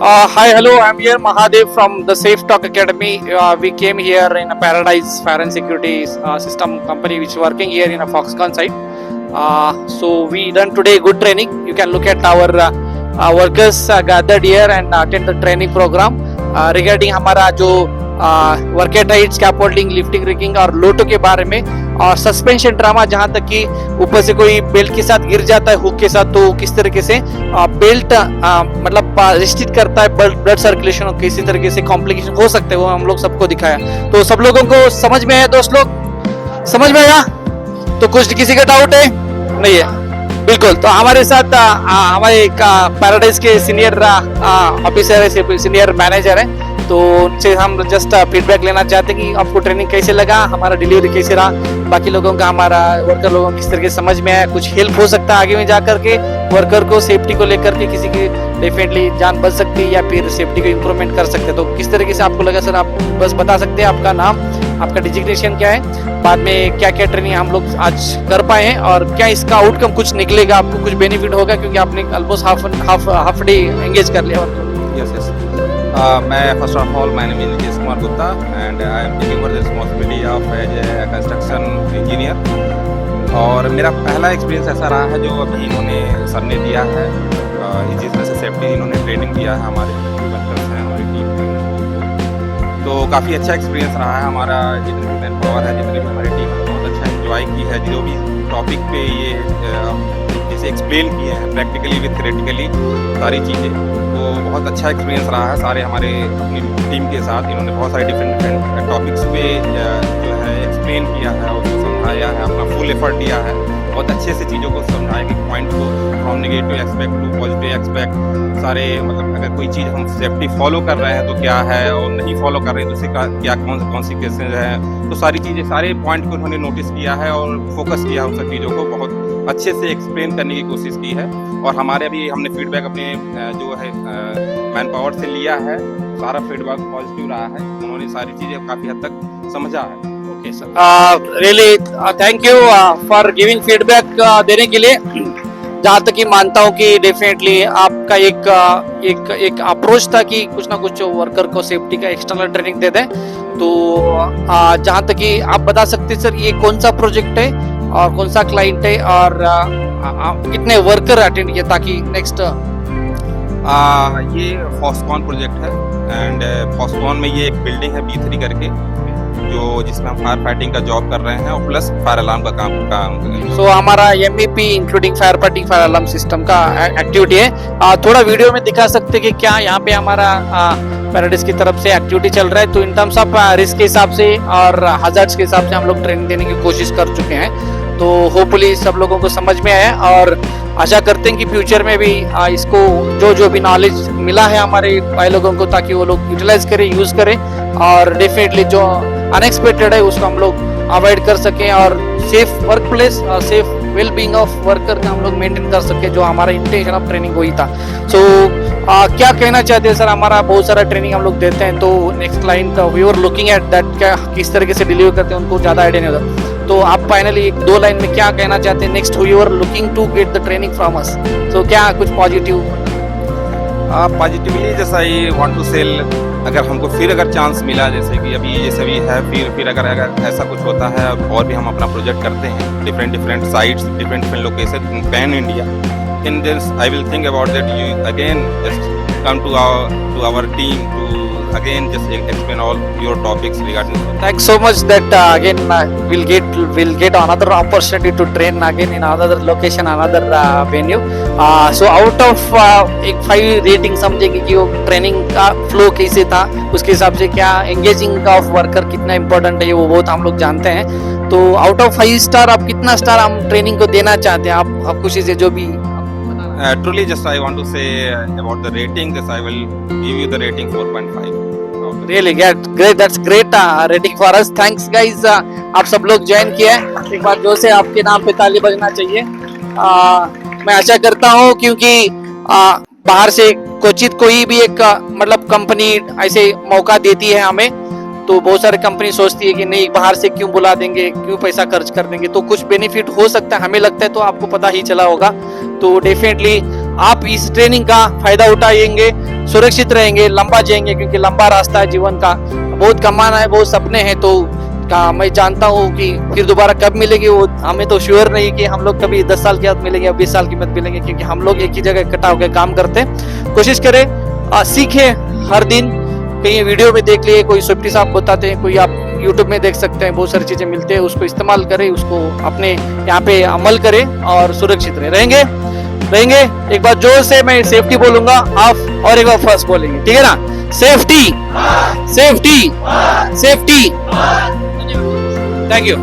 Hi, hello. I'm here, Mahadev from the Safe Talk Academy. We came here in a Paradise Fire and Security System company, which is working here in a Foxconn site. So we done today good training. You can look at our workers gathered here and attend the training program regarding हमारा जो work at height scaffolding lifting rigging और लोटो के बारे में और suspension drama जहां तक कि ऊपर से कोई बेल्ट के साथ गिर जाता है हुक के साथ तो किस तरीके से बेल्ट मतलब रिस्ट्रिक्ट करता है ब्लड सर्कुलेशन और किसी तरीके से कॉम्प्लिकेशन हो सकते हैं वो हम लोग सबको दिखाया। तो सब लोगों को समझ में आया दोस्त लोग, समझ में आया? तो कुछ किसी का डाउट है? नहीं है? बिल्कुल। तो हमारे साथ हमारे पैराडाइज के सीनियर ऑफिसर है, सीनियर मैनेजर है, तो उनसे हम जस्ट फीडबैक लेना चाहते हैं कि आपको ट्रेनिंग कैसे लगा, हमारा डिलीवरी कैसे रहा, बाकी लोगों का हमारा वर्कर लोगों को किस तरीके से समझ में आया, कुछ हेल्प हो सकता है आगे में जाकर के वर्कर को सेफ्टी को लेकर के किसी की डेफिनेटली जान बच सकती है या फिर सेफ्टी को इम्प्रूवमेंट कर सकते हैं। तो किस तरीके से आपको लगा सर, आप बस बता सकते हैं आपका नाम, आपका डिजिग्नेशन क्या है, बाद में क्या क्या ट्रेनिंग हम लोग आज कर पाए हैं और क्या इसका आउटकम कुछ निकलेगा, आपको कुछ बेनिफिट होगा क्योंकि आपने ऑलमोस्ट हाफ डे एंगेज कर लिया। Yes, yes. मैं first of all my name is Nikesh Kumar Gupta and I am taking over the responsibility of as a construction engineer. और मेरा पहला एक्सपीरियंस ऐसा रहा है जो अभी इन्होंने सर ने दिया है, इस चीज़ में से सेफ्टी इन्होंने ट्रेनिंग दिया है हमारे वर्कर्स हैं हमारी टीम। तो काफ़ी अच्छा एक्सपीरियंस रहा है हमारा, जितनी भी मैन पावर है, जितनी भी हमारी टीम है, बहुत अच्छा इन्जॉय की है। जो भी टॉपिक पे ये जैसे एक्सप्लेन किए हैं प्रैक्टिकली विथ थ्योरेटिकली सारी चीज़ें, तो बहुत अच्छा एक्सपीरियंस रहा है सारे हमारे अपनी टीम के साथ। इन्होंने बहुत सारे डिफरेंट टॉपिक्स पे जो है एक्सप्लेन किया है, उसको समझाया है, अपना फुल एफर्ट दिया है, बहुत अच्छे से चीज़ों को समझाया कि पॉइंट को from negative expect to positive expect सारे, मतलब अगर कोई चीज़ हम सेफ्टी फॉलो कर रहे हैं तो क्या है और नहीं फॉलो कर रहे हैं तो उससे क्या कौन सी केसेज हैं, तो सारी चीज़ें सारे पॉइंट को उन्होंने नोटिस किया है और फोकस किया उन सब चीज़ों को बहुत अच्छे से एक्सप्लेन करने की कोशिश की है। और हमारे अभी हमने फीडबैक अपने जो है मैन पावर से लिया है, सारा फीडबैक पॉजिटिव रहा है, उन्होंने सारी चीज़ें काफ़ी हद तक समझा है। Okay sir, really thank you for giving feedback देने के लिए। जहाँ तक कि मानता हूँ कि डेफिनेटली आपका एक अप्रोच था कि कुछ ना कुछ वर्कर को सेफ्टी का एक्सटर्नल ट्रेनिंग दे दें। तो जहाँ तक कि आप बता सकते सर ये कौन सा प्रोजेक्ट है और कौन सा क्लाइंट है और कितने वर्कर अटेंड किए ताकि नेक्स्ट। ये फॉक्सकॉन प्रोजेक्ट है एंड फॉक्सकॉन में ये एक बिल्डिंग है B3 करके, जो जिसमें हम फायर फाइटिंग का जॉब कर रहे हैं और प्लस फायर अलार्म का काम कर रहे हैं। सो हमारा MEP including fire fighting fire alarm system का एक्टिविटी है। थोड़ा वीडियो में दिखा सकते हैं कि क्या यहाँ पे हमारा पैराडाइज की तरफ से एक्टिविटी चल रहा है। तो इन टर्म्स ऑफ रिस्क के हिसाब से और हजार्ड्स के हिसाब से हम लोग ट्रेनिंग देने की कोशिश कर चुके हैं। तो होपफुली सब लोगों को समझ में आया और आशा करते हैं कि फ्यूचर में भी इसको जो भी नॉलेज मिला है हमारे भाई लोगों को ताकि वो लोग यूटिलाइज करें, यूज करें और डेफिनेटली जो अनएक्सपेक्टेड है उसको हम लोग अवॉइड कर सकें और सेफ वर्क प्लेस और safe well being of worker का हम लोग मेंटेन कर सके, जो हमारा इंटेंशन ऑफ ट्रेनिंग वही था। सो क्या कहना चाहते हैं सर, हमारा बहुत सारा ट्रेनिंग हम लोग देते हैं तो next client we are looking at that, क्या किस तरीके से डिलीवर करते हैं उनको ज़्यादा आइडिया नहीं होता। तो आप फाइनली एक दो लाइन में क्या कहना चाहते हैं next we are looking to get the training from us, तो क्या कुछ पॉजिटिव? पॉजिटिवली जैसा ही वांट टू सेल, अगर हमको फिर अगर चांस मिला जैसे कि अभी जैसे भी है, फिर अगर ऐसा कुछ होता है और भी हम अपना प्रोजेक्ट करते हैं different sites different location in pan India, in this I will think about that you again just come to our team to again just explain all your topics regarding. Thanks so much that again we'll get another opportunity to train again in another location, another venue. So out of एक 5 rating समझेंगे कि वो training का flow कैसे था, उसके हिसाब से क्या एंगेजिंग ऑफ वर्कर कितना इंपॉर्टेंट है वो बहुत हम लोग जानते हैं। तो आउट ऑफ 5 स्टार आप कितना स्टार हम ट्रेनिंग को देना चाहते हैं? आप खुशी से जो भी truly just I want to say about the rating, this I will give you the rating 4.5. Really great, that's great rating for us. Thanks guys, आप सब लोग ज्वाइन किए हैं, एक बार जोर से आपके नाम पे ताली बजना चाहिए। मैं आशा करता हूँ क्योंकि बाहर से क्वचित कोई भी एक मतलब कंपनी ऐसे मौका देती है हमें, तो बहुत सारी कंपनी सोचती है कि नहीं बाहर से क्यों बुला देंगे, क्यों पैसा खर्च कर देंगे, तो कुछ बेनिफिट हो सकता है हमें लगता है, तो आपको पता ही चला होगा। तो डेफिनेटली आप इस ट्रेनिंग का फायदा उठाएंगे। सुरक्षित रहेंगे, लंबा जिएंगे, क्योंकि लंबा रास्ता है जीवन का, बहुत कमाना है, बहुत सपने हैं। तो मैं जानता हूँ कि फिर दोबारा कब मिलेगी वो हमें तो श्योर नहीं कि हम लोग कभी 10 साल के बाद मिलेंगे या 20 साल के बाद मिलेंगे, क्योंकि हम लोग एक ही जगह इकट्ठा होकर काम करते हैं। कोशिश करें, सीखें हर दिन, कहीं वीडियो में देख लिए, कोई सेफ्टी साहब बताते हैं, कोई आप यूट्यूब में देख सकते हैं, बहुत सारी चीजें मिलते हैं, उसको इस्तेमाल करें, उसको अपने यहाँ पे अमल करें और सुरक्षित रहेंगे। एक बार जोर से मैं सेफ्टी बोलूंगा आप और एक बार फर्स्ट बोलेंगे, ठीक है ना? Safety, safety, safety. Thank you.